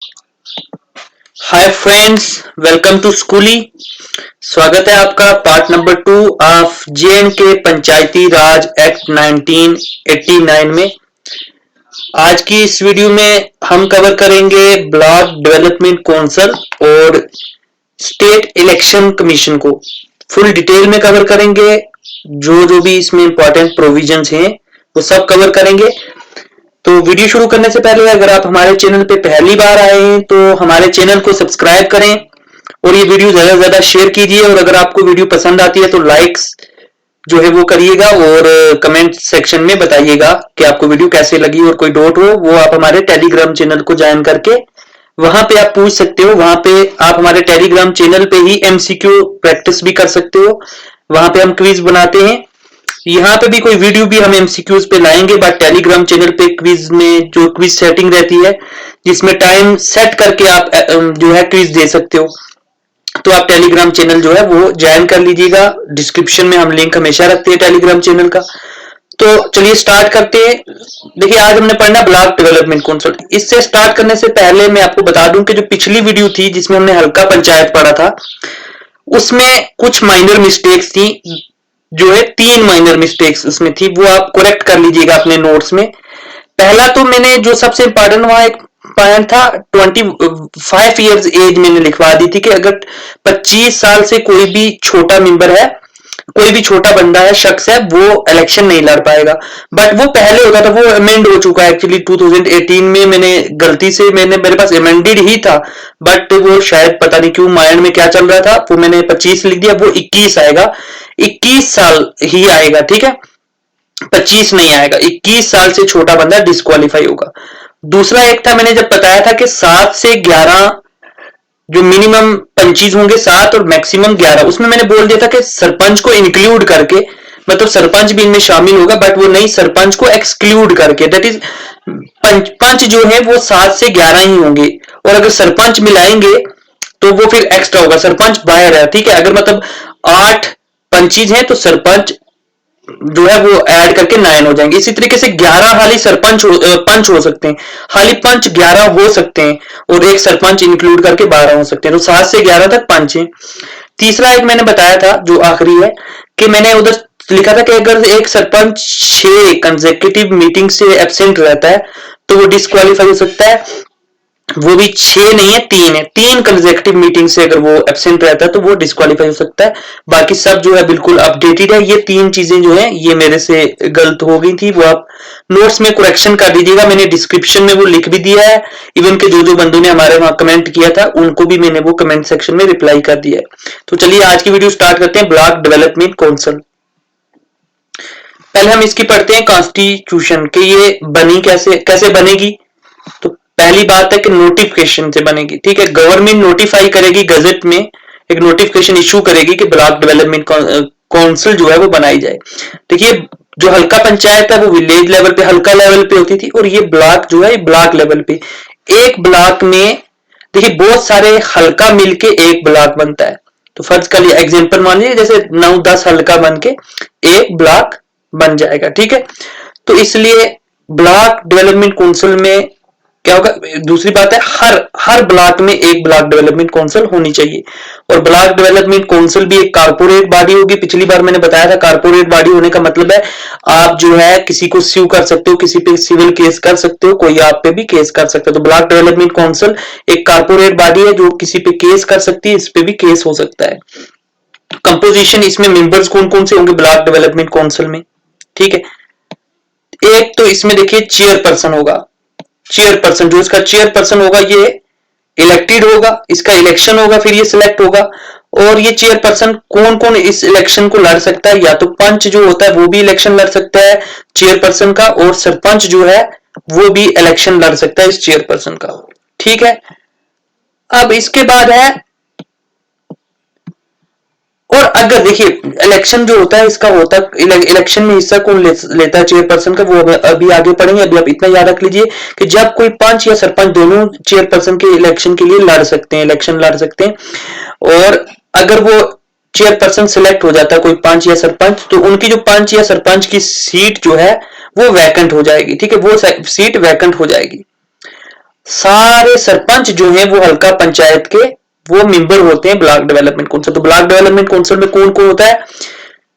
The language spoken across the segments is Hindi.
हाय फ्रेंड्स, वेलकम टू स्कूली। स्वागत है आपका part number 2 of J&K Panchayati Raj act 1989 में। आज की इस वीडियो में हम कवर करेंगे ब्लॉक डेवलपमेंट काउंसिल और स्टेट इलेक्शन कमीशन को फुल डिटेल में कवर करेंगे। जो जो भी इसमें इंपॉर्टेंट प्रोविजंस हैं वो सब कवर करेंगे। तो वीडियो शुरू करने से पहले अगर आप हमारे चैनल पे पहली बार आए हैं तो हमारे चैनल को सब्सक्राइब करें और ये वीडियो ज्यादा से ज्यादा शेयर कीजिए। और अगर आपको वीडियो पसंद आती है तो लाइक्स जो है वो करिएगा और कमेंट सेक्शन में बताइएगा कि आपको वीडियो कैसे लगी। और कोई डाउट हो वो आप हमारे टेलीग्राम चैनल को ज्वाइन करके वहां पे आप पूछ सकते हो। वहां पे आप हमारे टेलीग्राम चैनल पे ही एमसीक्यू प्रैक्टिस भी कर सकते हो। वहां पे हम क्विज बनाते हैं। यहाँ पे भी कोई वीडियो भी हम एमसीक्यूज पे लाएंगे, बट टेलीग्राम चैनल पे क्विज में जो क्विज सेटिंग रहती है जिसमें टाइम सेट करके आप जो है क्विज दे सकते हो, तो आप टेलीग्राम चैनल जो है वो ज्वाइन कर लीजिएगा। डिस्क्रिप्शन में हम लिंक हमेशा रखते हैं टेलीग्राम चैनल का। तो चलिए स्टार्ट करते हैं। देखिए आज हमने पढ़ना ब्लॉक डेवलपमेंट काउंसिल। इससे स्टार्ट करने से पहले मैं आपको बता दूं कि जो पिछली वीडियो थी जिसमें हमने हल्का पंचायत पढ़ा था उसमें कुछ माइनर मिस्टेक्स थी। जो है 3 माइनर मिस्टेक्स उसमें थी, वो आप करेक्ट कर लीजिएगा अपने नोट्स में। पहला तो मैंने जो सबसे इंपॉर्टेंट वहां एक पॉइंट था 25 इयर्स एज मैंने लिखवा दी थी कि अगर 25 साल से कोई भी छोटा मेंबर है, कोई भी छोटा बंदा है, शख्स है, वो इलेक्शन नहीं लड़ पाएगा। बट वो पहले होता था, वो अमेंड हो चुका है एक्चुअली 2018 में। मैंने गलती से मेरे पास अमेंडेड ही था, बट वो शायद पता नहीं क्यों माइंड में क्या चल रहा था, वो मैंने 25 लिख दिया। वो 21 आएगा, 21 साल ही आएगा, ठीक है, 25 नहीं आएगा। 21 साल से छोटा बंदा डिस्क्वालीफाई होगा। दूसरा एक था, मैंने जब बताया था कि 7 से 11 जो मिनिमम पंचीज होंगे 7 और मैक्सिमम 11, उसमें मैंने बोल दिया था कि सरपंच को इंक्लूड करके, मतलब सरपंच भी इनमें शामिल होगा, बट वो नहीं, सरपंच को एक्सक्लूड करके, दैट इज पंच जो है वो 7 से 11 ही होंगे। और अगर सरपंच मिलाएंगे तो वो फिर एक्स्ट्रा होगा, सरपंच बाहर है, ठीक है। अगर मतलब 8 पंचीज हैं तो सरपंच जो है वो ऐड करके 9 हो जाएंगे। इसी तरीके से 11 हाली सरपंच पंच हो सकते हैं, हाली पंच 11 हो सकते हैं और एक सरपंच इंक्लूड करके 12 हो सकते हैं। तो 7 से 11 तक पंच है। तीसरा एक मैंने बताया था जो आखिरी है कि मैंने उधर लिखा था कि अगर एक सरपंच 6 कंसेक्यूटिव मीटिंग से एब्सेंट रहता है तो वो डिस्क्वालीफाई हो सकता है। वो भी 6 नहीं है, 3 है। 3 कंसेक्यूटिव मीटिंग से अगर वो एब्सेंट रहता है तो वो डिस्क्वालीफाई हो सकता है। बाकी सब जो है बिल्कुल अपडेटेड है। ये 3 चीजें जो है ये मेरे से गलत हो गई थी, वो आप नोट्स में करेक्शन कर दीजिएगा। मैंने डिस्क्रिप्शन में वो लिख भी दिया है। इवन के जो जो बंदों ने हमारे वहां कमेंट किया था उनको भी मैंने वो कमेंट सेक्शन में रिप्लाई कर दिया है। तो चलिए आज की वीडियो स्टार्ट करते हैं। ब्लॉक डेवलपमेंट काउंसिल, पहले हम इसकी पढ़ते हैं कॉन्स्टिट्यूशन के ये बनी कैसे बनेगी। तो पहली बात है कि नोटिफिकेशन से बनेगी, ठीक है। गवर्नमेंट नोटिफाई करेगी, गजट में एक नोटिफिकेशन इशू करेगी कि ब्लॉक डेवलपमेंट काउंसिल जो है वो बनाई जाए। देखिए जो हल्का पंचायत है वो विलेज लेवल पे, हल्का लेवल पे होती थी, और ये ब्लॉक जो है ब्लॉक लेवल पे। एक ब्लॉक में देखिए बहुत सारे हल्का मिलके एक ब्लॉक बनता है। तो फर्ज कर लिया एग्जाम्पल मान लीजिए जैसे 9-10 हल्का बन के एक ब्लॉक बन जाएगा, ठीक है। तो इसलिए ब्लॉक डेवलपमेंट काउंसिल में क्या होगा। दूसरी बात है हर ब्लॉक में एक ब्लॉक डेवलपमेंट काउंसिल होनी चाहिए। और ब्लॉक डेवलपमेंट काउंसिल भी एक कारपोरेट बॉडी होगी। पिछली बार मैंने बताया था कारपोरेट बॉडी होने का मतलब है आप जो है किसी को स्यू कर सकते हो, किसी पे सिविल केस कर सकते हो, कोई आप पे भी केस कर सकते हो। तो ब्लॉक डेवलपमेंट काउंसिल एक कारपोरेट बॉडी है जो किसी पे केस कर सकती है, इस पे भी केस हो सकता है। कंपोजिशन, इसमें मेंबर्स कौन कौन से होंगे ब्लॉक डेवलपमेंट काउंसिल में, ठीक है। एक तो इसमें देखिए चेयरपर्सन होगा। चेयरपर्सन, जो इसका चेयरपर्सन होगा ये इलेक्टेड होगा, इसका इलेक्शन होगा, फिर ये सिलेक्ट होगा। और ये चेयरपर्सन कौन कौन इस इलेक्शन को लड़ सकता है, या तो पंच जो होता है वो भी इलेक्शन लड़ सकता है चेयरपर्सन का, और सरपंच जो है वो भी इलेक्शन लड़ सकता है इस चेयरपर्सन का, ठीक है। अब इसके बाद है, और अगर देखिए इलेक्शन जो होता है इसका होता है, इलेक्शन में हिस्सा कौन लेता है चेयरपर्सन का, वो अभी आगे पढ़ेंगे। अभी आप इतना याद रख लीजिए कि जब कोई पंच या सरपंच दोनों चेयरपर्सन के इलेक्शन के लिए लड़ सकते हैं, इलेक्शन लड़ सकते हैं। और अगर वो चेयरपर्सन सिलेक्ट हो जाता है कोई पंच या सरपंच, तो उनकी जो पंच या सरपंच की सीट जो है वो वैकेंट हो जाएगी, ठीक है, वो सीट वैकेंट हो जाएगी। सारे सरपंच जो हैं वो हल्का पंचायत के वो मेंबर होते हैं ब्लॉक डेवलपमेंट काउंसिल। तो ब्लॉक डेवलपमेंट काउंसिल में कौन कौन होता है?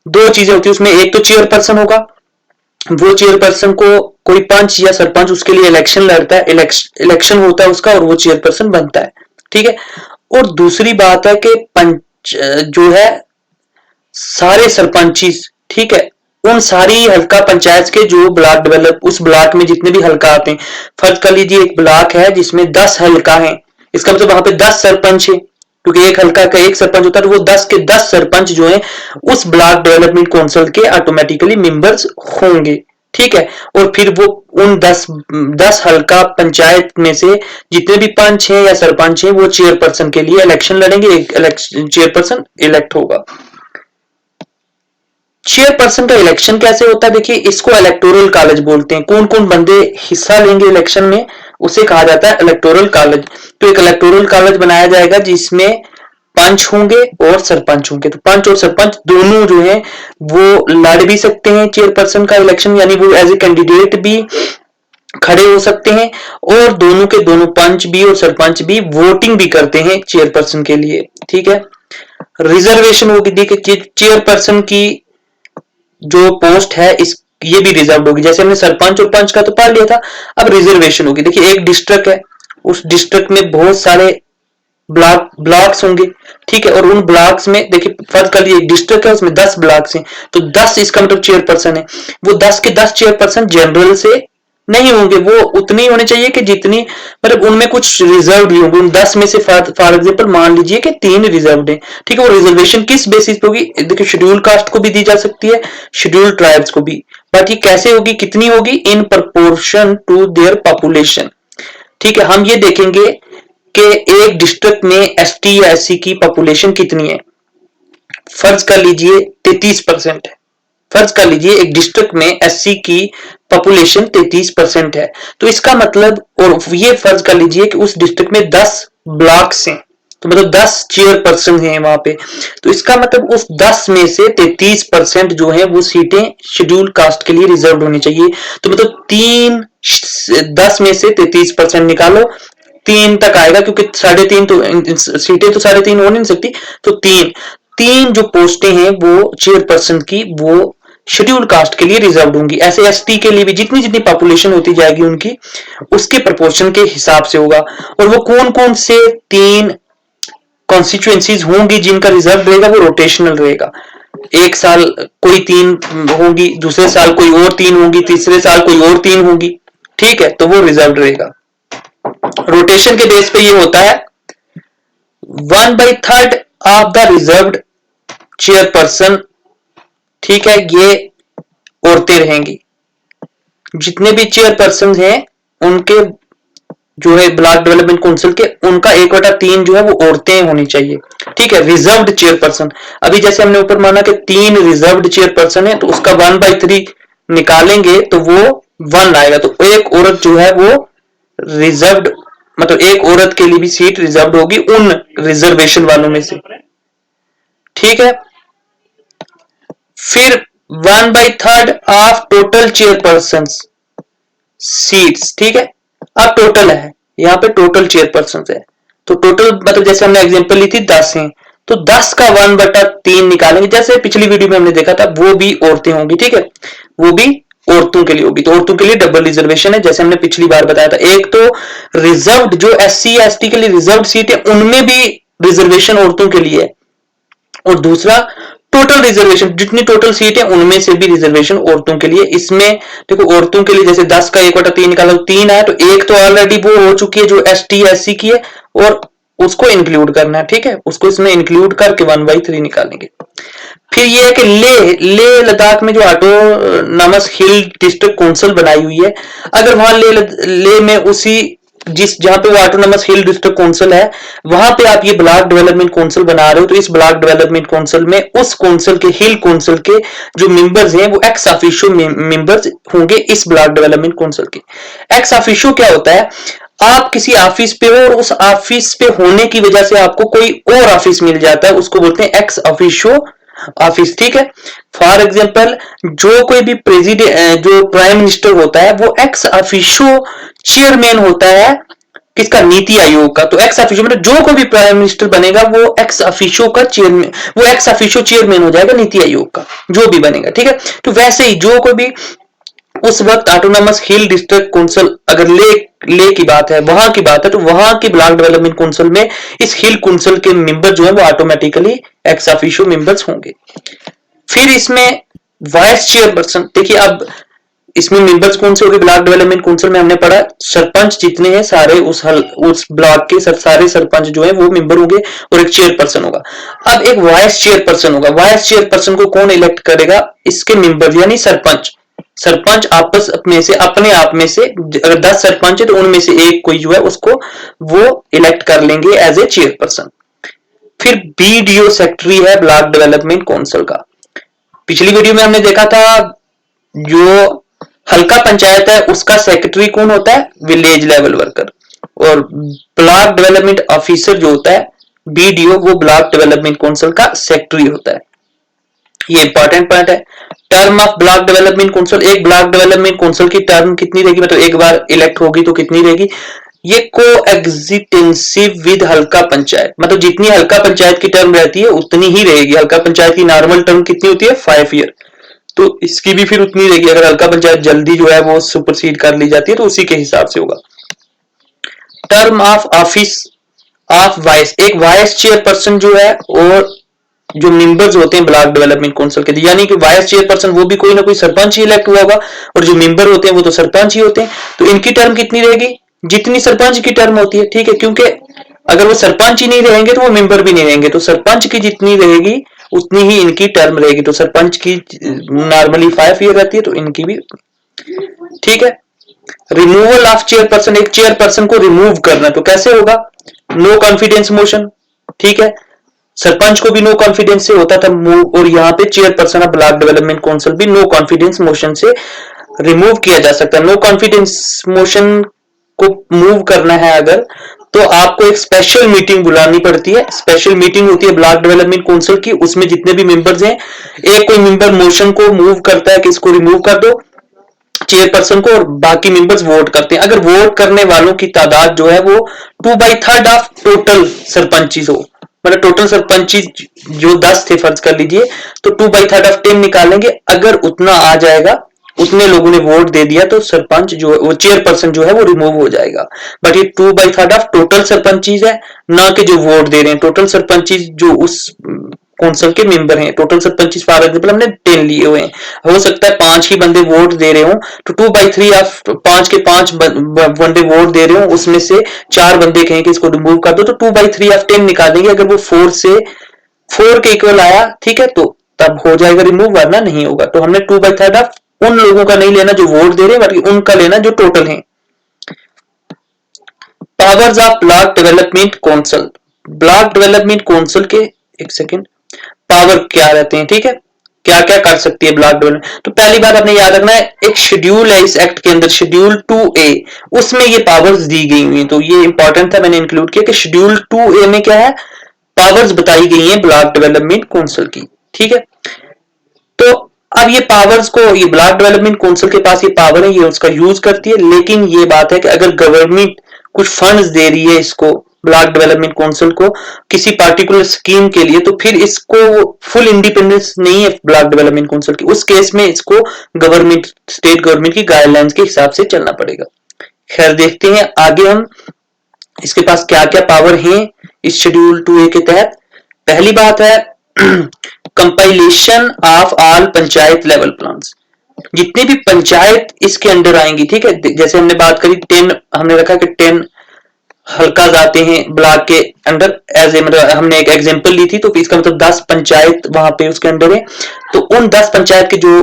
दो चीजें होती है उसमें, एक तो चेयरपर्सन होगा, वो चेयरपर्सन को कोई पंच या सरपंच उसके लिए इलेक्शन लड़ता है, इलेक्शन होता है उसका और वो चेयरपर्सन बनता है, ठीक है। और दूसरी बात है कि पंच जो है सारे सरपंची, ठीक है, उन सारी हल्का पंचायत के जो ब्लॉक डेवलप, उस ब्लॉक में जितने भी हल्का आते हैं, फर्ज कर लीजिए एक ब्लॉक है जिसमें 10 हल्का हैं, इसका मतलब वहां पे 10 सरपंच है, क्योंकि एक हल्का का एक सरपंच होता है, तो वो 10 के 10 सरपंच जो हैं उस ब्लॉक डेवलपमेंट काउंसिल के ऑटोमेटिकली मेंबर्स होंगे, ठीक है। और फिर वो उन 10 हल्का पंचायत में से जितने भी पंच हैं या सरपंच हैं वो चेयरपर्सन के लिए इलेक्शन लड़ेंगे, एक चेयरपर्सन इलेक्ट होगा। चेयरपर्सन का इलेक्शन कैसे होता है? देखिए, इसको इलेक्टोरल कॉलेज बोलते हैं। कौन कौन बंदे हिस्सा लेंगे इलेक्शन में उसे कहा जाता है इलेक्टोरल कॉलेज। तो एक इलेक्टोरल कॉलेज बनाया जाएगा जिसमें पंच होंगे और सरपंच होंगे। तो पंच और सरपंच दोनों जो है वो लड़ भी सकते हैं चेयरपर्सन का इलेक्शन, यानी वो एज ए कैंडिडेट भी खड़े हो सकते हैं, और दोनों के दोनों पंच भी और सरपंच भी वोटिंग भी करते हैं चेयरपर्सन के लिए, ठीक है। रिजर्वेशन होगी, देखिए चेयरपर्सन की जो पोस्ट है इस ये भी रिजर्व होगी। जैसे हमने सरपंच और पंच का तो पढ़ लिया था, अब रिजर्वेशन होगी। देखिए एक डिस्ट्रिक्ट है, उस डिस्ट्रिक्ट में बहुत सारे ब्लॉक्स होंगे, ठीक है, और उन ब्लॉक्स में देखिए फर्ज कर लीजिए एक डिस्ट्रिक्ट है उसमें 10 ब्लॉक्स हैं, तो 10 इसका मतलब चेयरपर्सन है। वो 10 के 10 चेयरपर्सन जनरल से नहीं होंगे, वो उतनी होने चाहिए कि जितनी, मतलब उनमें कुछ रिजर्व भी होंगे। उन 10 में से फॉर एग्जांपल मान लीजिए कि 3 रिजर्व है, ठीक है। वो रिजर्वेशन किस बेसिस पे होगी? देखिए शेड्यूल कास्ट को भी दी जा सकती है, शेड्यूल ट्राइब्स को भी, बट ये कैसे होगी, कितनी होगी? In proportion to their population, ठीक है। हम ये देखेंगे कि एक डिस्ट्रिक्ट में एसटी या एससी की पॉपुलेशन कितनी है। फर्ज कर लीजिए 33% है, फर्ज कर लीजिए एक डिस्ट्रिक्ट में एससी की पॉपुलेशन 33% है, तो इसका मतलब, और ये फर्ज कर लीजिए कि उस डिस्ट्रिक्ट में 10 ब्लॉक्स हैं, तो मतलब 10 चेयरपर्सन हैं वहां पे, तो इसका मतलब उस 10 में से 33% जो है वो सीटें शेड्यूल कास्ट के लिए रिजर्व होनी चाहिए। तो मतलब 10 में से 33% निकालो, 3 तक आएगा, क्योंकि 3.5 तो सीटें तो 3.5 हो नहीं सकती, तो 3 जो पोस्टें हैं वो चेयरपर्सन की वो शेड्यूल कास्ट के लिए रिजर्व होंगी। ऐसे एसटी के लिए भी जितनी जितनी पॉपुलेशन होती जाएगी उनकी उसके प्रपोर्शन के हिसाब से होगा। और वो कौन कौन से 3 कॉन्स्टिट्यूएंसीज होंगी जिनका रिजर्व रहेगा? वो रोटेशनल रहेगा। एक साल कोई 3 होंगी, दूसरे साल कोई और 3 होंगी, तीसरे साल कोई और 3 होंगी, ठीक है, तो वो रिजर्व रहेगा। रोटेशन के बेस पे ये होता है 1/3 ऑफ द रिजर्व्ड चेयरपर्सन, ठीक है, ये औरतें रहेंगी। जितने भी चेयरपर्सन हैं उनके जो है ब्लॉक डेवलपमेंट काउंसिल के, उनका 1/3 जो है वो औरतें होनी चाहिए, ठीक है। रिजर्व्ड चेयरपर्सन, अभी जैसे हमने ऊपर माना कि 3 रिजर्व्ड चेयरपर्सन है, तो उसका 1/3 निकालेंगे तो वो 1 आएगा, तो एक औरत जो है वो रिजर्व्ड, मतलब एक औरत के लिए भी सीट रिजर्व्ड होगी उन रिजर्वेशन वालों में से, ठीक है। फिर 1/3 ऑफ टोटल चेयरपर्सन सीट्स, ठीक है। अब टोटल है, यहां पे टोटल चेयरपर्सन है, तो टोटल मतलब जैसे हमने एग्जांपल ली थी 10 हैं, तो 10 का 1/3 निकालेंगे, जैसे पिछली वीडियो में हमने देखा था, वो भी औरतें होंगी, ठीक है, वो भी औरतों के लिए होगी। तो औरतों के लिए डबल रिजर्वेशन है, जैसे हमने पिछली बार बताया था। एक तो रिजर्व्ड जो एससी या एसटी के लिए रिजर्व्ड सीट है उनमें भी रिजर्वेशन औरतों के लिए है, और दूसरा टोटल रिजर्वेशन, जितनी टोटल सीट है उनमें से भी रिजर्वेशन औरतों के लिए। इसमें देखो औरतों के लिए जैसे 10 का 1/3 निकाला तो 3 आया, तो एक तो ऑलरेडी वो हो चुकी है जो एसटी एससी की है, और उसको इंक्लूड करना है, ठीक है, उसको इसमें इंक्लूड करके 1/3 निकालेंगे। फिर ये है कि ले लद्दाख में जो ऑटोनॉमस हिल डिस्ट्रिक्ट काउंसिल बनाई हुई है, अगर वहां ले में उसी जहां पे वो ऑटोनॉमस हिल डिस्ट्रिक्ट काउंसिल है वहां पे आप ये ब्लॉक डेवलपमेंट काउंसिल बना रहे हो, तो इस ब्लॉक डेवलपमेंट काउंसिल में उस काउंसिल के हिल काउंसिल के जो मेंबर्स हैं वो एक्स ऑफिशियो मेंबर्स होंगे इस ब्लॉक डेवलपमेंट काउंसिल के। एक्स ऑफिशियो क्या होता है? आप किसी ऑफिस पे हो और उस ऑफिस पे होने की वजह से आपको कोई और ऑफिस मिल जाता है, उसको बोलते हैं एक्स ऑफिशियो ऑफिस, ठीक है। फॉर एग्जाम्पल जो कोई भी प्रेसिडेंट जो प्राइम मिनिस्टर होता है वो एक्स ऑफिशियो चेयरमैन होता है किसका? नीति आयोग का। तो एक्स ऑफिशियो मतलब जो कोई भी प्राइम मिनिस्टर बनेगा वो एक्स ऑफिशियो का चेयरमैन, वो एक्स ऑफिशियो चेयरमैन हो जाएगा नीति आयोग का, जो भी बनेगा, ठीक है। तो वैसे ही जो कोई भी उस वक्त ऑटोनॉमस हिल डिस्ट्रिक्ट काउंसिल, अगर ले की बात है, वहां की बात है, तो वहां की ब्लॉक डेवलपमेंट काउंसिल में इस हिल काउंसिल के मेंबर जो है वो ऑटोमेटिकली एक्स ऑफिशियो मेंबर्स होंगे। फिर इसमें वाइस चेयरपर्सन, देखिए अब इसमें मेंबर्स कौन से होंगे ब्लॉक डेवलपमेंट काउंसिल में? हमने पढ़ा सरपंच जितने हैं सारे उस ब्लॉक के सारे सरपंच जो है वो मेंबर होंगे और एक चेयरपर्सन होगा। अब एक वाइस चेयरपर्सन होगा। वाइस चेयरपर्सन को कौन इलेक्ट करेगा? इसके मेंबर यानी सरपंच। सरपंच आपस में से, अपने आप में से, अगर 10 सरपंच है तो उनमें से एक कोई जो है उसको वो इलेक्ट कर लेंगे एज ए चेयरपर्सन। फिर बीडीओ सेक्रेटरी है ब्लॉक डेवलपमेंट काउंसिल का। पिछली वीडियो में हमने देखा था जो हल्का पंचायत है उसका सेक्रेटरी कौन होता है? Village level worker. और ब्लॉक डेवलपमेंट ऑफिसर जो होता है बीडीओ, वो ब्लॉक डेवलपमेंट काउंसिल का सेक्रेटरी होता है। ये इंपॉर्टेंट पॉइंट है। Term of block development council, एक ब्लॉक डेवलपमेंट काउंसिल की टर्म कितनी रहेगी? मतलब एक बार इलेक्ट होगी तो कितनी रहेगी? ये को एग्जिटेंसिव विद हल्का पंचायत, मतलब जितनी हल्का पंचायत की टर्म रहती है उतनी ही रहेगी। हल्का पंचायत की नॉर्मल टर्म कितनी होती है? 5 ईयर। तो इसकी भी फिर उतनी रहेगी। अगर हल्का पंचायत जल्दी जो है वो सुपरसीड कर ली जाती है तो उसी के हिसाब से होगा। Term of office of vice, एक वाइस चेयरपर्सन जो है और जो मेंबर्स होते हैं ब्लॉक डेवलपमेंट काउंसिल के, यानी कि वाइस चेयरपर्सन वो भी कोई ना कोई सरपंच ही इलेक्ट हुआ होगा और जो मेंबर होते हैं वो तो सरपंच ही होते हैं। तो इनकी टर्म कितनी रहेगी? जितनी सरपंच की टर्म होती है, ठीक है, क्योंकि अगर वो सरपंच ही नहीं रहेंगे तो वो मेंबर भी नहीं रहेंगे। तो सरपंच की जितनी रहेगी उतनी ही इनकी टर्म रहेगी। तो सरपंच की नॉर्मली 5 ईयर रहती है, तो इनकी भी, ठीक है। रिमूवल ऑफ चेयरपर्सन, एक चेयरपर्सन को रिमूव करना, तो कैसे होगा? नो कॉन्फिडेंस मोशन, ठीक है। सरपंच को भी नो कॉन्फिडेंस से होता था मूव, और यहाँ पे chairperson of block development council भी नो कॉन्फिडेंस मोशन से रिमूव किया जा सकता है। नो कॉन्फिडेंस मोशन को मूव करना है अगर, तो आपको एक स्पेशल मीटिंग बुलानी पड़ती है। स्पेशल मीटिंग होती है ब्लॉक डेवलपमेंट काउंसिल की, उसमें जितने भी मेंबर्स हैं, एक कोई मेंबर मोशन को मूव करता है कि इसको रिमूव कर दो चेयरपर्सन को, और बाकी मेंबर्स वोट करते हैं। अगर वोट करने वालों की तादाद जो है वो 2/3 ऑफ टोटल सरपंचीज हो, मतलब टोटल सरपंची जो 10 थे फर्ज कर लीजिए, तो 2/3 ऑफ 10 निकालेंगे। अगर उतना आ जाएगा, उतने लोगों ने वोट दे दिया, तो सरपंच जो है वो चेयरपर्सन जो है वो रिमूव हो जाएगा। बट ये 2/3 ऑफ टोटल सरपंचीज है, ना कि जो वोट दे रहे हैं। टोटल सरपंचीज जो उस काउंसिल के मेंबर हैं, टोटल सरपंचीज फॉर एग्जाम्पल हमने 10 लिए हुए हैं, हो सकता है 5 ही बंदे वोट दे रहे हो, तो 2/3 ऑफ 5 के 5 बंदे वोट दे रहे हो, उसमें से 4 बंदे कहें कि इसको रिमूव कर दो, तो 2/3 ऑफ 10 निकालेंगे। अगर वो 4 के इक्वल आया, ठीक है, तो तब हो जाएगा रिमूव, वरना नहीं होगा। तो हमने 2/3 ऑफ उन लोगों का नहीं लेना जो वोट दे रहे हैं, बल्कि उनका लेना जो टोटल है। Powers of block development council, block development council के, एक सेकेंड, पावर क्या रहते हैं, ठीक है, क्या क्या कर सकती है ब्लॉक डेवलपमेंट। तो पहली बात आपने याद रखना है, एक शेड्यूल है इस एक्ट के अंदर, शेड्यूल 2A, उसमें ये पावर्स दी गई हुई। तो ये इंपॉर्टेंट था, मैंने इंक्लूड किया कि शेड्यूल 2A में क्या है, पावर्स बताई गई है ब्लॉक डेवलपमेंट काउंसिल की, ठीक है। तो अब ये पावर्स को, ये ब्लॉक डेवलपमेंट काउंसिल के पास ये पावर है, ये उसका यूज करती है। लेकिन ये बात है कि अगर गवर्नमेंट कुछ फंड्स दे रही है इसको, ब्लॉक डेवलपमेंट काउंसिल को, किसी पार्टिकुलर स्कीम के लिए, तो फिर इसको फुल इंडिपेंडेंस नहीं है ब्लॉक डेवलपमेंट काउंसिल की। उस केस में इसको गवर्नमेंट, स्टेट गवर्नमेंट की गाइडलाइंस के हिसाब से चलना पड़ेगा। खैर, देखते हैं आगे हम इसके पास क्या क्या पावर है इस शेड्यूल 2A के तहत। पहली बात है compilation of all panchayat level plans, जितनी भी पंचायत इसके अंडर आएंगी, ठीक है। जैसे हमने बात करी 10, हमने रखा कि 10 हल्का आते हैं ब्लॉक के अंडर, एज ए, मतलब हमने एक एग्जांपल ली थी, तो इसका मतलब 10 पंचायत वहां पे उसके अंडर है। तो उन 10 पंचायत के जो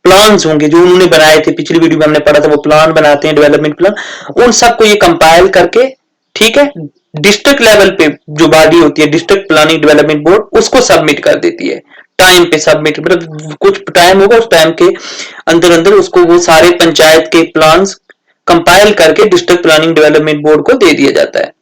प्लान्स होंगे जो उन्होंने बनाए थे, पिछली वीडियो में हमने पढ़ा था, वो प्लान बनाते हैं डेवलपमेंट प्लान, उन सबको ये कंपाइल करके, ठीक है, डिस्ट्रिक्ट लेवल पे जो बॉडी होती है डिस्ट्रिक्ट प्लानिंग डेवलपमेंट बोर्ड, उसको सबमिट कर देती है टाइम पे। सबमिट मतलब कुछ टाइम होगा, उस टाइम के अंदर अंदर उसको वो सारे पंचायत के प्लान्स कंपाइल करके डिस्ट्रिक्ट प्लानिंग डेवलपमेंट बोर्ड को दे दिया जाता है।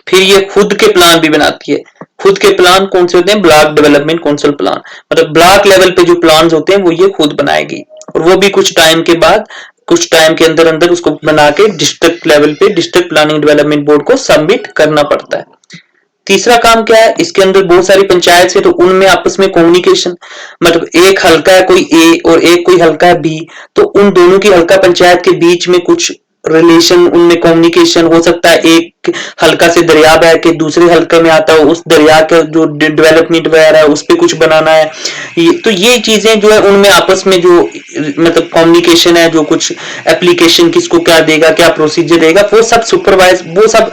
फिर ये खुद के प्लान भी बनाती है। खुद के प्लान कौन से होते हैं? ब्लॉक डेवलपमेंट काउंसिल प्लान, मतलब ब्लॉक लेवल पे जो प्लान होते हैं वो ये खुद बनाएगी, और वो भी कुछ टाइम के बाद कुछ टाइम के अंदर अंदर उसको बना के डिस्ट्रिक्ट लेवल पे डिस्ट्रिक्ट प्लानिंग डेवलपमेंट बोर्ड को सबमिट करना पड़ता है। तीसरा काम क्या है, इसके अंदर बहुत सारी पंचायत है तो उनमें आपस में कम्युनिकेशन, मतलब एक हल्का है कोई ए और एक कोई हल्का है बी, तो उन दोनों की हल्का पंचायत के बीच में कुछ रिलेशन, उनमें कम्युनिकेशन हो सकता है। एक हल्का से दरिया बह के दूसरे हल्के में आता है, उस दरिया का जो डेवलपमेंट वगैरह है उस पर कुछ बनाना है। तो ये चीजें जो है उनमें आपस में जो मतलब कम्युनिकेशन है, जो कुछ एप्लीकेशन किसको क्या देगा, क्या प्रोसीजर देगा, वो सब सुपरवाइज, वो सब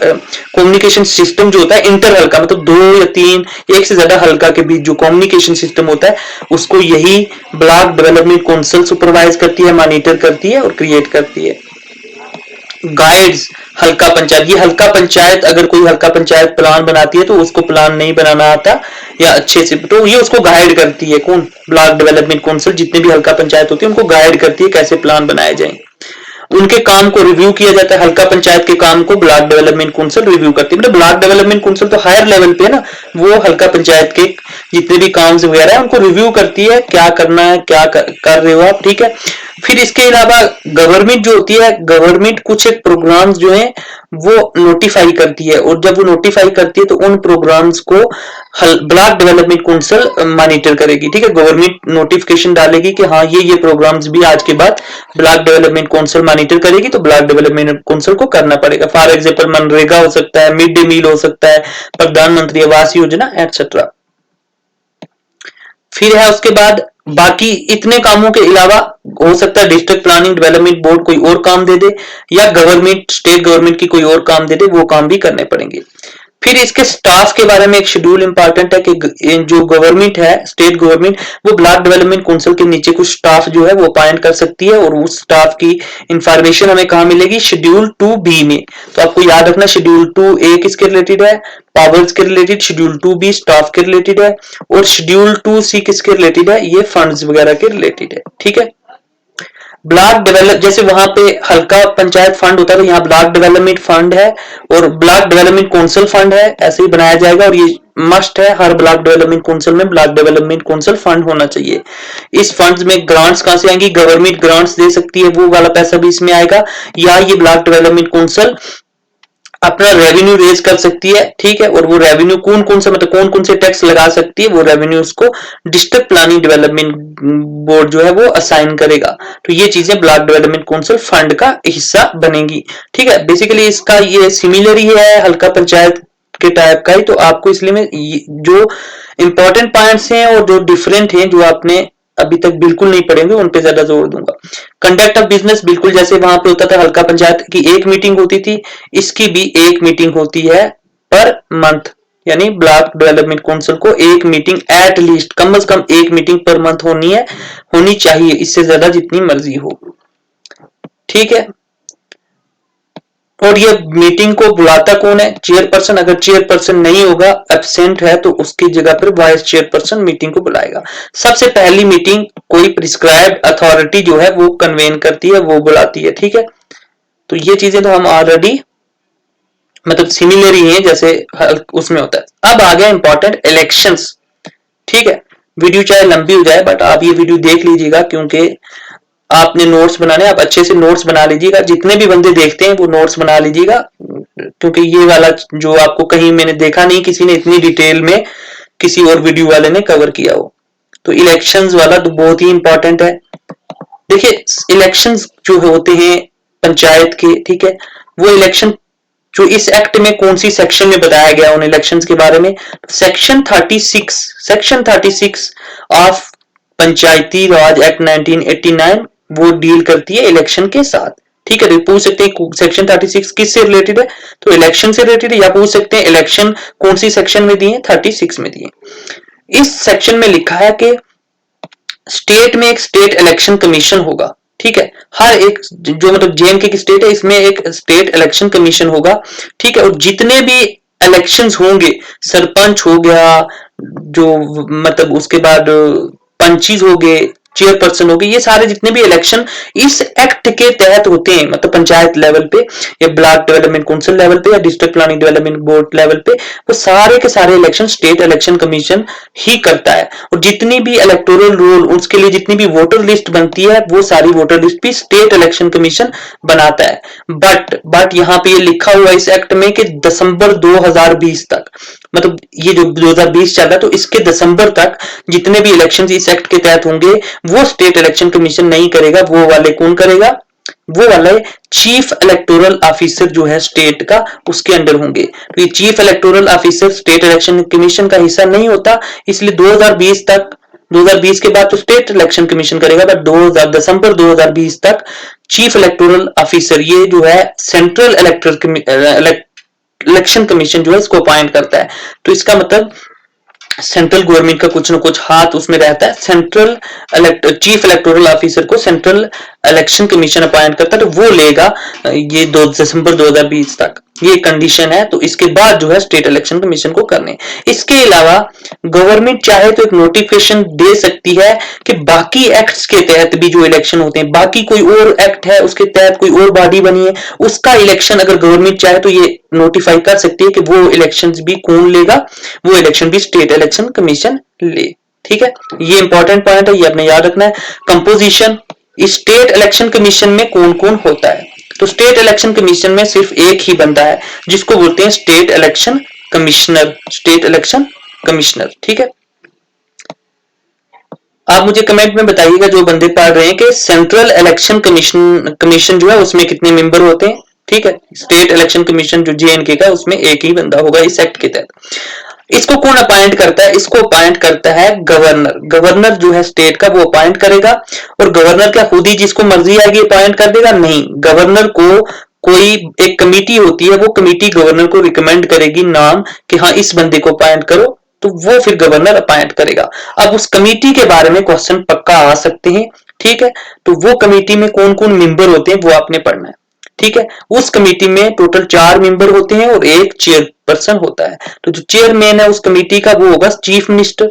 कम्युनिकेशन सिस्टम जो होता है इंटर हल्का, मतलब 2 या 3 एक से ज्यादा हल्का के बीच जो कम्युनिकेशन सिस्टम होता है उसको यही ब्लॉक डेवलपमेंट काउंसिल सुपरवाइज करती है, मॉनिटर करती है और क्रिएट करती है। गाइड्स हल्का पंचायत, ये हल्का पंचायत अगर कोई हल्का पंचायत प्लान बनाती है तो उसको प्लान नहीं बनाना आता या अच्छे से, तो ये उसको गाइड करती है। कौन? ब्लॉक डेवलपमेंट काउंसिल जितने भी हल्का पंचायत होती है उनको गाइड करती है कैसे प्लान बनाए जाए। उनके काम को रिव्यू किया जाता है, हल्का पंचायत के काम को ब्लॉक डेवलपमेंट काउंसिल रिव्यू करती है। मतलब ब्लॉक डेवलपमेंट काउंसिल तो हायर लेवल पे है ना, वो हल्का पंचायत के जितने भी काम वगैरह है उनको रिव्यू करती है, क्या करना है, क्या कर रहे हो आप, ठीक है। फिर इसके अलावा गवर्नमेंट जो होती है, गवर्नमेंट कुछ एक प्रोग्राम्स जो है वो नोटिफाई करती है, और जब वो नोटिफाई करती है तो उन प्रोग्राम्स को ब्लॉक डेवलपमेंट काउंसिल मॉनिटर करेगी, ठीक है। गवर्नमेंट नोटिफिकेशन डालेगी कि हाँ ये प्रोग्राम्स भी आज के बाद ब्लॉक डेवलपमेंट काउंसिल मॉनिटर करेगी, तो ब्लॉक डेवलपमेंट काउंसिल को करना पड़ेगा। फॉर एग्जांपल मनरेगा हो सकता है, मिड डे मील हो सकता है, प्रधानमंत्री आवास योजना एटसेट्रा। फिर है उसके बाद बाकी इतने कामों के अलावा हो सकता है डिस्ट्रिक्ट प्लानिंग डेवलपमेंट बोर्ड कोई और काम दे दे, या गवर्नमेंट स्टेट गवर्नमेंट की कोई और काम दे दे, वो काम भी करने पड़ेंगे। फिर इसके स्टाफ के बारे में एक शेड्यूल इंपॉर्टेंट है कि जो गवर्नमेंट है, स्टेट गवर्नमेंट, वो ब्लॉक डेवलपमेंट काउंसिल के नीचे कुछ स्टाफ जो है वो अपॉइंट कर सकती है, और उस स्टाफ की इंफॉर्मेशन हमें कहां मिलेगी? शेड्यूल 2B में। तो आपको याद रखना शेड्यूल 2A किसके रिलेटेड है? पावर्स के रिलेटेड, शेड्यूल 2B स्टाफ के रिलेटेड है, और शेड्यूल 2C किसके रिलेटेड है? ये फंड्स वगैरह के रिलेटेड है, ठीक है। ब्लॉक डेवलप, जैसे वहां पे हल्का पंचायत फंड होता है तो यहाँ ब्लॉक डेवलपमेंट फंड है और ब्लॉक डेवलपमेंट काउंसिल फंड है, ऐसे ही बनाया जाएगा। और ये मस्ट है, हर ब्लॉक डेवलपमेंट काउंसिल में ब्लॉक डेवलपमेंट काउंसिल फंड होना चाहिए। इस फंड्स में ग्रांट्स कहां से आएंगी? गवर्नमेंट ग्रांट्स दे सकती है, वो वाला पैसा भी इसमें आएगा, या ये ब्लॉक डेवलपमेंट काउंसिल अपना रेवेन्यू रेज कर सकती है, ठीक है। और वो रेवेन्यू कौन कौन से, मतलब कौन कौन से टैक्स लगा सकती है, वो रेवेन्यू उसको डिस्ट्रिक्ट प्लानिंग डेवलपमेंट बोर्ड जो है वो असाइन करेगा। तो ये चीजें ब्लॉक डेवलपमेंट काउंसिल फंड का हिस्सा बनेगी, ठीक है। बेसिकली इसका ये सिमिलर ही है हल्का पंचायत के टाइप का ही, तो आपको इसलिए में जो इंपॉर्टेंट पॉइंट्स हैं और जो डिफरेंट हैं, जो आपने अभी तक बिल्कुल नहीं पढ़ेंगे, उन पे ज्यादा जोर दूंगा। कंडक्ट ऑफ बिजनेस, बिल्कुल जैसे वहां पे होता था हल्का पंचायत की एक मीटिंग होती थी, इसकी भी एक मीटिंग होती है पर मंथ, यानी ब्लॉक डेवलपमेंट काउंसिल को एक मीटिंग एट लीस्ट, कम से कम एक मीटिंग पर मंथ होनी है, होनी चाहिए, इससे ज्यादा जितनी मर्जी हो, ठीक है। और ये मीटिंग को बुलाता कौन है? चेयरपर्सन। अगर चेयरपर्सन नहीं होगा, एब्सेंट है, तो उसकी जगह पर वाइस चेयरपर्सन मीटिंग को बुलाएगा। सबसे पहली मीटिंग कोई प्रिस्क्राइब्ड अथॉरिटी जो है वो कन्वेन करती है, वो बुलाती है, ठीक है। तो ये चीजें तो हम ऑलरेडी मतलब सिमिलर ही हैं जैसे उसमें होता है। अब आ गया इंपॉर्टेंट इलेक्शंस, ठीक है। वीडियो चाहे लंबी हो जाए बट आप ये वीडियो देख लीजिएगा, क्योंकि आपने नोट्स बनाने, आप अच्छे से नोट्स बना लीजिएगा। जितने भी बंदे देखते हैं वो नोट्स बना लीजिएगा, क्योंकि ये वाला जो आपको कहीं मैंने देखा नहीं किसी ने इतनी डिटेल में किसी और वीडियो वाले ने कवर किया हो। तो इलेक्शंस वाला तो बहुत ही इंपॉर्टेंट है। देखिए इलेक्शंस जो होते हैं पंचायत के, ठीक है, वो इलेक्शन जो इस एक्ट में कौन सी सेक्शन में बताया गया उन इलेक्शंस के बारे में? Section 36 of Panchayati Raj act 1989 वो डील करती है इलेक्शन के साथ, ठीक है। तो पूछ सकते हैं सेक्शन 36 किससे रिलेटेड है? तो इलेक्शन से रिलेटेड है, या पूछ सकते हैं इलेक्शन कौन सी सेक्शन में दिए? 36 में दिए। इस सेक्शन में लिखा है कि स्टेट में एक स्टेट इलेक्शन कमीशन होगा, ठीक है। हर एक जो मतलब जेएनके की स्टेट है, इसमें एक स्टेट इलेक्शन कमीशन होगा, ठीक है। और जितने भी इलेक्शंस होंगे, सरपंच हो गया, जो मतलब उसके बाद पंचीज हो गए, चेयरपर्सन होगी, ये सारे जितने भी इलेक्शन इस एक्ट के तहत होते हैं, मतलब पंचायत लेवल पे या ब्लॉक डेवलपमेंट काउंसिल लेवल पे या district planning development board level पे, वो सारे के सारे इलेक्शन स्टेट इलेक्शन कमीशन ही करता है। और जितनी भी इलेक्टोरल रोल, उसके लिए जितनी भी वोटर लिस्ट बनती है, वो सारी वोटर लिस्ट भी स्टेट इलेक्शन कमीशन बनाता है। बट यहाँ पे ये लिखा हुआ इस एक्ट में कि दिसंबर 2020 तक, मतलब ये जो 2020 चल रहा है, तो इसके दिसंबर तक जितने भी इलेक्शंस इस एक्ट के तहत होंगे वो स्टेट इलेक्शन कमीशन नहीं करेगा, वो वाले कौन करेगा, वो वाले चीफ इलेक्टोरल ऑफिसर जो है स्टेट का, उसके अंडर होंगे। तो ये chief electoral officer state election commission का हिस्सा नहीं होता, इसलिए 2020 तक, 2020 के बाद तो स्टेट इलेक्शन कमीशन करेगा, बट दिसंबर 2020 तक चीफ इलेक्टोरल ऑफिसर, ये जो है सेंट्रल इलेक्शन कमीशन जो है इसको अपॉइंट करता है। तो इसका मतलब सेंट्रल गवर्नमेंट का कुछ ना कुछ हाथ उसमें रहता है। चीफ इलेक्टोरल ऑफिसर को सेंट्रल इलेक्शन कमीशन अपॉइंट करता है, तो वो लेगा ये 2 दिसंबर 2020 तक, ये कंडीशन है। तो इसके बाद जो है स्टेट इलेक्शन कमीशन को करने। इसके अलावा गवर्नमेंट चाहे तो एक नोटिफिकेशन दे सकती है कि बाकी एक्ट्स के तहत भी जो इलेक्शन होते हैं, बाकी कोई और एक्ट है उसके तहत कोई और बॉडी बनी है, उसका इलेक्शन अगर गवर्नमेंट चाहे तो ये नोटिफाई कर सकती है कि वो इलेक्शन भी कौन लेगा, वो इलेक्शन भी स्टेट इलेक्शन कमीशन ले। ठीक है, ये इंपॉर्टेंट पॉइंट है, ये आपने याद रखना है। कंपोजिशन, स्टेट इलेक्शन कमीशन में कौन कौन होता है? तो स्टेट इलेक्शन कमीशन में सिर्फ एक ही बंदा है, जिसको बोलते हैं state election commissioner, state election commissioner. ठीक है, आप मुझे कमेंट में बताइएगा जो बंदे पढ़ रहे हैं कि सेंट्रल इलेक्शन कमीशन जो है उसमें कितने मेंबर होते हैं। ठीक है, स्टेट इलेक्शन कमीशन जो JNK का, उसमें एक ही बंदा होगा इस एक्ट के तहत। इसको कौन अपॉइंट करता है? इसको अपॉइंट करता है गवर्नर। गवर्नर जो है स्टेट का, वो अपॉइंट करेगा। और गवर्नर क्या खुद ही जिसको मर्जी आएगी अपॉइंट कर देगा? नहीं, गवर्नर को कोई एक कमेटी होती है, वो कमेटी गवर्नर को रिकमेंड करेगी नाम कि हाँ इस बंदे को अपॉइंट करो, तो वो फिर गवर्नर अपॉइंट करेगा। अब उस कमेटी के बारे में क्वेश्चन पक्का आ सकते हैं। ठीक है, तो वो कमेटी में कौन कौन मेंबर होते हैं वो आपने पढ़ना है। ठीक है, उस कमेटी में टोटल 4 मेंबर होते हैं और एक चेयरपर्सन होता है। तो जो चेयरमैन है उस कमेटी का वो होगा चीफ मिनिस्टर।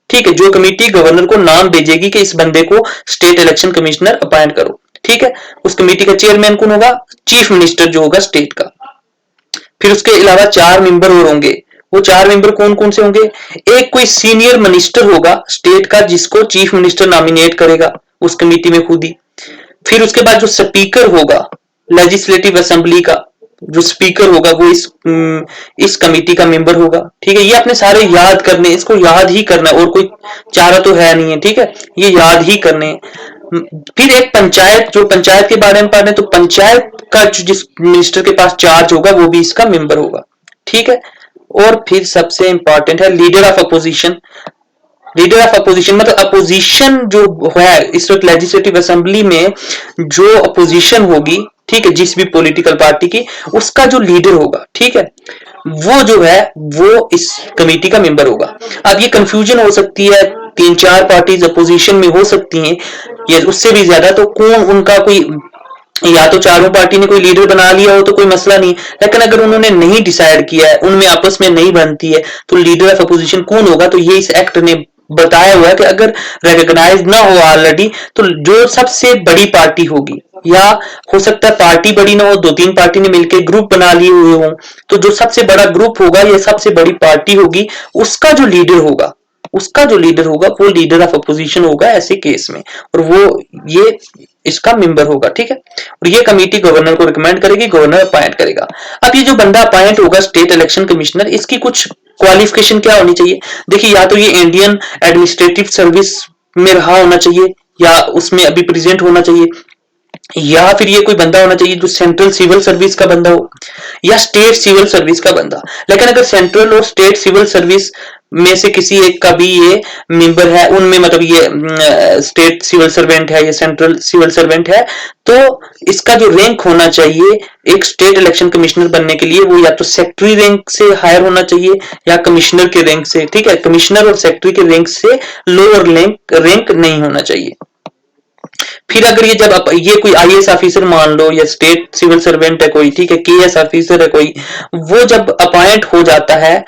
ठीक है, जो कमेटी गवर्नर को नाम भेजेगी कि इस बंदे को स्टेट इलेक्शन कमिश्नर अपॉइंट करो। ठीक है, उस कमेटी का चेयरमैन कौन होगा? चीफ मिनिस्टर जो होगा स्टेट का। फिर उसके अलावा 4 मेंबर और होंगे। वो 4 मेंबर कौन कौन से होंगे? एक कोई सीनियर मिनिस्टर होगा स्टेट का, जिसको चीफ मिनिस्टर नॉमिनेट करेगा उस कमेटी में खुद ही। फिर उसके बाद जो स्पीकर होगा लेजिस्लेटिव असेंबली का, जो स्पीकर होगा वो इस कमेटी का मेंबर होगा। ठीक है, ये अपने सारे याद करने, इसको याद ही करना, और कोई चारा तो है नहीं है। ठीक है, ये याद ही करने। फिर एक पंचायत, जो पंचायत के बारे में पढ़ने, तो पंचायत का जिस मिनिस्टर के पास चार्ज होगा वो भी इसका मेंबर होगा। ठीक है, और फिर सबसे इंपॉर्टेंट है leader of opposition. Leader of opposition मतलब अपोजिशन जो है इस वक्त लेजिस्लेटिव असेंबली में, जो अपोजिशन होगी, ठीक है, जिस भी पॉलिटिकल पार्टी की, उसका जो लीडर होगा, ठीक है, वो जो है वो इस कमेटी का मेंबर होगा। अब ये कंफ्यूजन हो सकती है, 3-4 पार्टीज अपोजिशन में हो सकती हैं या उससे भी ज्यादा, तो कौन उनका कोई, या तो चारों पार्टी ने कोई लीडर बना लिया हो तो कोई मसला नहीं, लेकिन अगर उन्होंने नहीं डिसाइड किया है, उनमें आपस में नहीं बनती है, तो लीडर ऑफ अपोजिशन कौन होगा? तो ये इस एक्ट ने बताया हुआ है कि अगर रिकॉग्नाइज ना हो ऑलरेडी, तो जो सबसे बड़ी पार्टी होगी, या हो सकता है पार्टी बड़ी ना हो, 2-3 पार्टी ने मिलकर ग्रुप बना लिए हुए हो, तो जो सबसे बड़ा ग्रुप होगा या सबसे बड़ी पार्टी होगी, उसका जो लीडर होगा, वो लीडर ऑफ अपोजिशन होगा ऐसे केस में, और वो ये इसका मेंबर होगा। ठीक है, और ये कमेटी गवर्नर को रिकमेंड करेगी, गवर्नर अपॉइंट करेगा। अब ये जो बंदा अपॉइंट होगा स्टेट इलेक्शन कमिश्नर, इसकी कुछ क्वालिफिकेशन क्या होनी चाहिए? देखिए, या तो ये इंडियन एडमिनिस्ट्रेटिव सर्विस में रहा होना चाहिए, या उसमें अभी प्रेजेंट होना चाहिए, या फिर ये कोई बंदा होना चाहिए जो सेंट्रल सिविल सर्विस का बंदा हो, या स्टेट सिविल सर्विस का बंदा। लेकिन अगर सेंट्रल और स्टेट सिविल सर्विस में से किसी एक का भी ये मेंबर है, उनमें मतलब ये स्टेट सिविल सर्वेंट है या सेंट्रल सिविल सर्वेंट है, तो इसका जो रैंक होना चाहिए एक स्टेट इलेक्शन कमिश्नर बनने के लिए, वो या तो सेक्रेटरी रैंक से हायर होना चाहिए या कमिश्नर के रैंक से। ठीक है, कमिश्नर और सेक्रेटरी के रैंक से लोअर रैंक नहीं होना चाहिए। फिर अगर ये जब ये कोई IAS ऑफिसर मान लो, या स्टेट सिविल सर्वेंट है कोई, ठीक है, KS ऑफिसर है कोई, वो जब अपॉइंट हो जाता है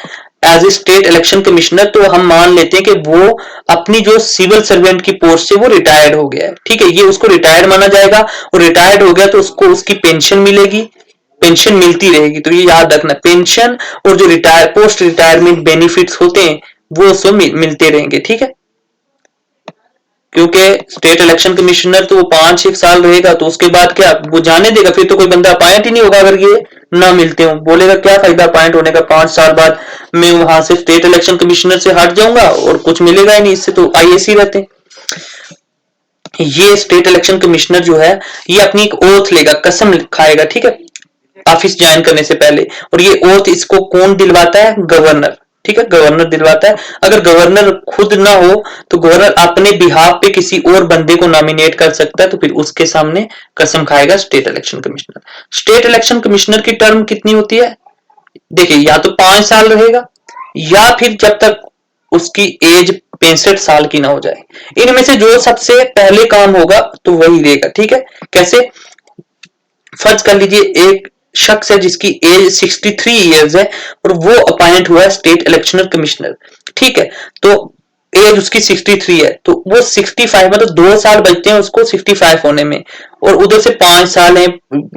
as a state election commissioner, तो हम मान लेते हैं कि वो अपनी जो सिविल सर्वेंट की पोस्ट से वो रिटायर्ड हो गया है, ठीक है, ये उसको रिटायर्ड माना जाएगा, और रिटायर्ड हो गया तो उसको उसकी पेंशन मिलेगी, पेंशन मिलती रहेगी। तो ये याद रखना, पेंशन और जो पोस्ट रिटायरमेंट बेनिफिट्स होते हैं वो उसको मिलते रहेंगे, ठीक है। क्योंकि स्टेट इलेक्शन कमिश्नर तो वो 5-6 साल रहेगा, तो उसके बाद क्या वो जाने देगा, फिर तो कोई बंदा अपॉइंट ही नहीं होगा अगर ये ना मिलते हो, बोलेगा क्या फायदा अपॉइंट होने का, 5 साल बाद मैं वहां से स्टेट इलेक्शन कमिश्नर से हट जाऊंगा और कुछ मिलेगा ही नहीं, इससे तो आईएएस ही रहते। ये स्टेट इलेक्शन कमिश्नर जो है ये अपनी एक ओथ लेगा, कसम खाएगा, ठीक है, ऑफिस ज्वाइन करने से पहले, और ये ओथ इसको कौन दिलवाता है, गवर्नर, ठीक है, गवर्नर दिलवाता है। अगर गवर्नर खुद ना हो तो गवर्नर अपने बिहाफ पे किसी और बंदे को नॉमिनेट कर सकता है, तो फिर उसके सामने कसम खाएगा state election commissioner. State election commissioner की टर्म कितनी होती है, देखिए, या तो 5 साल रहेगा, या फिर जब तक उसकी एज 65 साल की ना हो जाए। इनमें से जो सबसे पहले काम होगा तो वही रहेगा, ठीक है। कैसे, फर्ज कर लीजिए एक शख्स है जिसकी एज 63 इयर्स है और वो अपॉइंट हुआ है स्टेट इलेक्शन कमिश्नर, ठीक है, तो एज उसकी 63 है, तो वो 65 मतलब 2 साल बचते हैं उसको 65 होने में, और उधर से 5 साल है,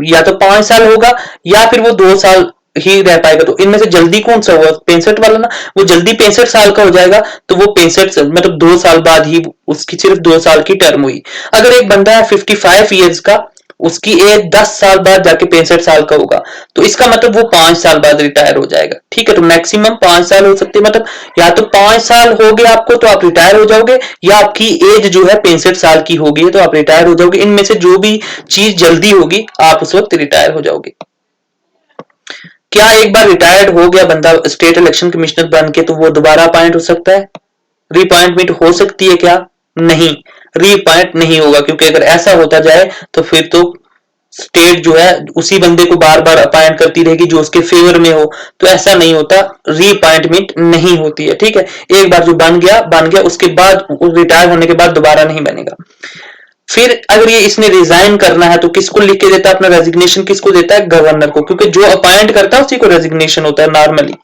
या तो 5 साल होगा या फिर वो 2 साल ही रह पाएगा। तो इनमें से जल्दी कौन सा होगा, 65 वाला ना, वो जल्दी 65 साल का हो जाएगा, तो वो 65 मतलब 2 साल बाद ही उसकी सिर्फ 2 साल की टर्म हुई। अगर एक बंदा है 55 ईयर्स का, उसकी एज 10 साल बाद जाके 65 साल का होगा, तो इसका मतलब वो 5 साल बाद रिटायर हो जाएगा, ठीक है। तो मैक्सिमम 5 साल हो सकते हैं, मतलब या तो 5 साल हो गए आपको तो आप रिटायर हो जाओगे, या आपकी एज जो है 65 साल की होगी तो आप रिटायर हो जाओगे। इनमें से जो भी चीज जल्दी होगी आप उस वक्त रिटायर हो जाओगे। क्या एक बार रिटायर्ड हो गया बंदा स्टेट इलेक्शन कमिश्नर बन के तो वो दोबारा अपॉइंट हो सकता है, रीअपॉइंटमेंट हो सकती है क्या, नहीं, रीअपॉइंट नहीं होगा, क्योंकि अगर ऐसा होता जाए तो फिर तो स्टेट जो है उसी बंदे को बार बार अपॉइंट करती रहेगी जो उसके फेवर में हो, तो ऐसा नहीं होता, रीअपॉइंटमेंट नहीं होती है, ठीक है। एक बार जो बन गया उसके बाद रिटायर होने के बाद दोबारा नहीं बनेगा। फिर अगर ये इसने रिजाइन करना है तो किसको लिख के देता है, अपना रेजिग्नेशन किसको देता है, गवर्नर को, क्योंकि जो अपॉइंट करता है उसी को रेजिग्नेशन होता है नॉर्मली,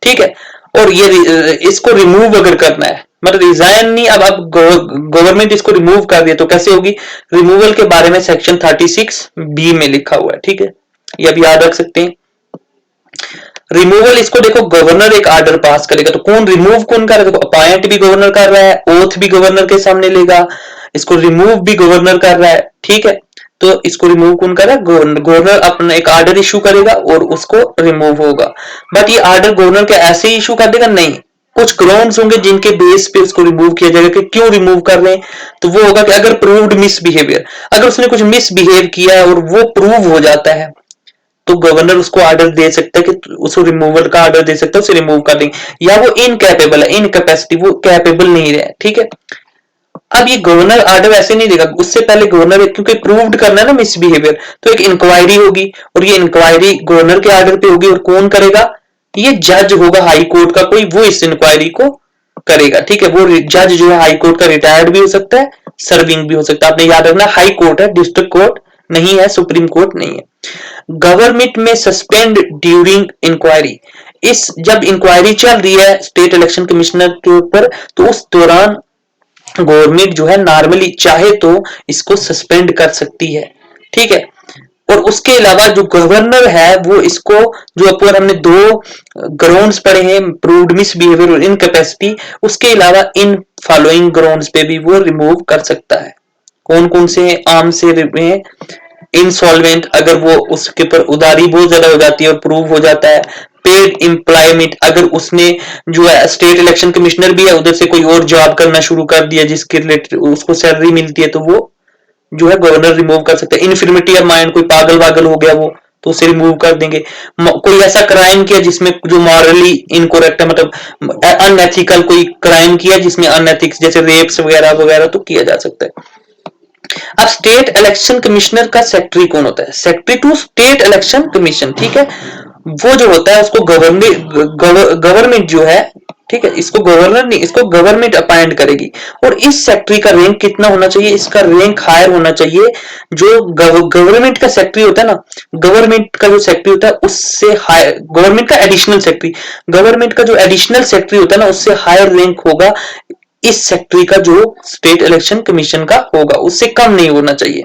ठीक है। और ये इसको रिमूव अगर करना है, मतलब रिजाइन नहीं, अब गवर्नमेंट इसको रिमूव कर दिया तो कैसे होगी, रिमूवल के बारे में सेक्शन 36B में लिखा हुआ है, ठीक है, ये अब याद रख सकते हैं। रिमूवल इसको देखो गवर्नर एक ऑर्डर पास करेगा, तो कौन रिमूव कौन कर रहा है, देखो अपॉइंट भी गवर्नर कर रहा है, ओथ भी गवर्नर के सामने लेगा, इसको रिमूव भी गवर्नर कर रहा है, ठीक है। तो इसको रिमूव कौन कर रहा है, गवर्नर अपना एक ऑर्डर इशू करेगा और उसको रिमूव होगा। बट ये ऑर्डर गवर्नर के ऐसे ही इशू कर देगा, नहीं, कुछ ग्राउंड्स होंगे जिनके बेस पे उसको रिमूव किया जाएगा कि क्यों रिमूव कर रहे हैं, तो वो होगा कि अगर प्रूव्ड मिसबिहेवियर, अगर उसने कुछ मिसबिहेव किया है और वो प्रूव हो जाता है तो गवर्नर उसको ऑर्डर दे सकता है कि उसको रिमूवल का ऑर्डर दे सकता है, उसे रिमूव कर देंगे, या वो इनकैपेबल है, इनकैपेसिटी, वो कैपेबल नहीं रहे, ठीक है। अब ये गवर्नर ऑर्डर ऐसे नहीं देगा, उससे पहले गवर्नर, क्योंकि प्रूव्ड करना है ना मिसबिहेवियर, तो एक इंक्वायरी होगी और ये इंक्वायरी गवर्नर के ऑर्डर पे होगी, और कौन करेगा, ये जज होगा हाई कोर्ट का कोई, वो इस इंक्वायरी को करेगा, ठीक है। वो जज जो है हाई कोर्ट का रिटायर्ड भी हो सकता है, सर्विंग भी हो सकता है, आपने याद रखना हाई कोर्ट है, डिस्ट्रिक्ट कोर्ट नहीं है, सुप्रीम कोर्ट नहीं है। गवर्नमेंट में सस्पेंड ड्यूरिंग इंक्वायरी, इस जब इंक्वायरी चल रही है स्टेट इलेक्शन कमिश्नर के ऊपर तो उस दौरान गवर्नमेंट जो है नॉर्मली चाहे तो इसको सस्पेंड कर सकती है, ठीक है। और उसके अलावा जो गवर्नर है वो इसको, जो ऊपर हमने 2 ग्राउंड्स पढ़े हैं, प्रूव्ड मिसबिहेवियर और इनकैपेसिटी, उसके अलावा इन फॉलोइंग ग्राउंड्स पे भी वो रिमूव कर सकता है। कौन कौन से आम से में, इंसॉल्वेंट, अगर वो उसके ऊपर उधारी बहुत ज्यादा हो जाती है और प्रूव हो जाता है, पेड एम्प्लॉयमेंट, अगर उसने जो है स्टेट इलेक्शन कमिश्नर भी है उधर से कोई और जॉब करना शुरू कर दिया जिसके रिलेटेड उसको सैलरी मिलती है, तो वो जो है गवर्नर रिमूव कर सकते हैं। इन्फिर्मिटी ऑफ माइंड, कोई पागल वागल हो गया वो, तो उसे रिमूव कर देंगे। कोई ऐसा क्राइम किया जिसमें जो मॉरली इनकोरेक्ट है, मतलब अनएथिकल कोई क्राइम किया जिसमें अनएथिक्स, जैसे रेप्स वगैरह वगैरह, तो किया जा सकता है। अब स्टेट इलेक्शन कमिश्नर का सेक्रेटरी कौन होता है, secretary to state election commission, ठीक है। वो जो होता है उसको गवर्नमेंट जो है, ठीक है, इसको गवर्नर नहीं, इसको गवर्नमेंट अपॉइंट करेगी। और इस सेक्रेटरी का रैंक कितना होना चाहिए, इसका रैंक हायर होना चाहिए। जो गवर्नमेंट का सेक्रेटरी होता है ना, गवर्नमेंट का जो सेक्रेटरी होता है उससे हायर, गवर्नमेंट का एडिशनल सेक्रेटरी, गवर्नमेंट का जो एडिशनल सेक्रेटरी होता है ना उससे हायर रैंक होगा इस सेक्रेटरी का जो स्टेट इलेक्शन कमीशन का होगा, उससे कम नहीं होना चाहिए।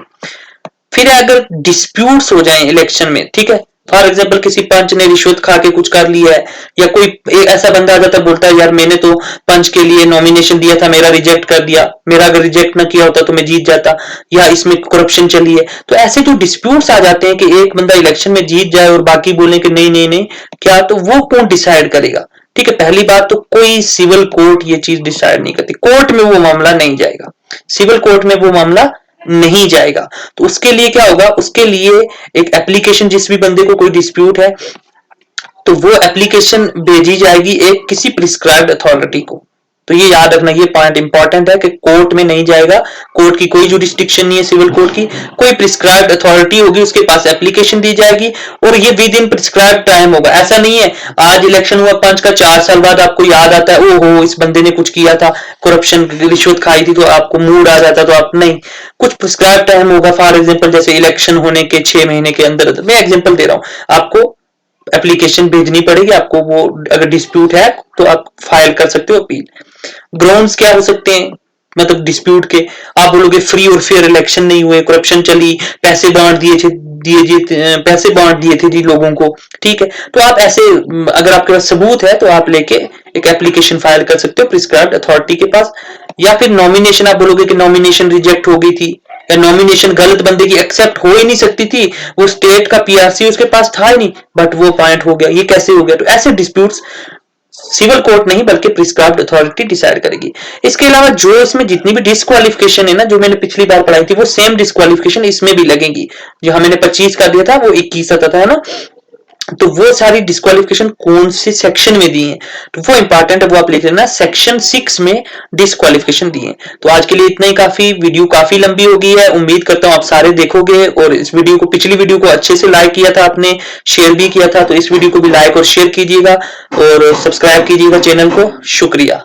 फिर अगर डिस्प्यूट्स हो जाएं इलेक्शन में, ठीक है, फॉर एग्जाम्पल किसी पंच ने रिश्वत खा के कुछ कर लिया है, या कोई ऐसा बंदा आ जाता बोलता है यार मैंने तो पंच के लिए नॉमिनेशन दिया था, मेरा रिजेक्ट कर दिया, मेरा अगर रिजेक्ट ना किया होता तो मैं जीत जाता, या इसमें करप्शन चली है। तो ऐसे जो डिस्प्यूट्स आ जाते हैं कि एक बंदा इलेक्शन में जीत जाए और बाकी बोले कि नहीं नहीं नहीं, क्या, तो वो कौन डिसाइड करेगा? ठीक है, पहली बात तो कोई सिविल कोर्ट ये चीज डिसाइड नहीं करती, कोर्ट में वो मामला नहीं जाएगा, सिविल कोर्ट में वो मामला नहीं जाएगा। तो उसके लिए क्या होगा, उसके लिए एक एप्लीकेशन, जिस भी बंदे को कोई डिस्प्यूट है तो वो एप्लीकेशन भेजी जाएगी एक किसी प्रिस्क्राइब्ड अथॉरिटी को। तो ये याद रखना, ये पॉइंट इंपॉर्टेंट है कि कोर्ट में नहीं जाएगा, कोर्ट की कोई जुडिस्डिक्शन नहीं है सिविल कोर्ट की, कोई प्रिस्क्राइब्ड अथॉरिटी होगी, उसके पास एप्लीकेशन दी जाएगी और ये विद इन प्रिस्क्राइब्ड टाइम होगा। ऐसा नहीं है आज इलेक्शन हुआ पंच का, 4 साल बाद आपको याद आता है ओहो इस बंदे ने कुछ किया था, करप्शन रिश्वत खाई थी, तो आपको मूड आ जाता, तो आप नहीं, कुछ प्रिस्क्राइब्ड टाइम होगा। फॉर एग्जाम्पल जैसे इलेक्शन होने के 6 महीने के अंदर, मैं एग्जाम्पल दे रहा हूं, आपको एप्लीकेशन भेजनी पड़ेगी आपको, वो अगर डिस्प्यूट है तो आप फाइल कर सकते हो अपील। ग्राउंड्स क्या हो सकते हैं मतलब डिस्प्यूट के, आप बोलोगे फ्री और फेयर इलेक्शन नहीं हुए, करप्शन चली, पैसे बांट पैसे बांट दिए थे जी लोगों को, ठीक है, तो आप ऐसे अगर आपके पास सबूत है तो आप लेके एक एप्लीकेशन फाइल कर सकते हो प्रिस्क्राइब्ड अथॉरिटी के पास। या फिर नॉमिनेशन, आप बोलोगे कि नॉमिनेशन रिजेक्ट हो गई थी, या नॉमिनेशन गलत बंदे की एक्सेप्ट हो ही नहीं सकती थी, वो स्टेट का पीआरसी उसके पास था ही नहीं, बट वो पॉइंट हो गया, ये कैसे हो गया? तो ऐसे डिस्प्यूट्स सिविल कोर्ट नहीं बल्कि प्रिस्क्राइब्ड अथॉरिटी डिसाइड करेगी। इसके अलावा जो इसमें जितनी भी डिस्क्वालिफिकेशन है ना, जो मैंने पिछली बार पढ़ाई थी, वो सेम डिस्क्वालिफिकेशन इसमें भी लगेगी। जो मैंने 25 का दिया था वो 21 आता था, है ना, तो वो सारी डिस्क्वालिफिकेशन कौन से सेक्शन में दी है तो वो इंपॉर्टेंट है, वो आप लिख लेना, सेक्शन 6 में डिस्क्वालिफिकेशन दी है। तो आज के लिए इतना ही काफी, वीडियो काफी लंबी हो गई है, उम्मीद करता हूं आप सारे देखोगे और इस वीडियो को, पिछली वीडियो को अच्छे से लाइक किया था आपने, शेयर भी किया था, तो इस वीडियो को भी लाइक और शेयर कीजिएगा और सब्सक्राइब कीजिएगा चैनल को। शुक्रिया।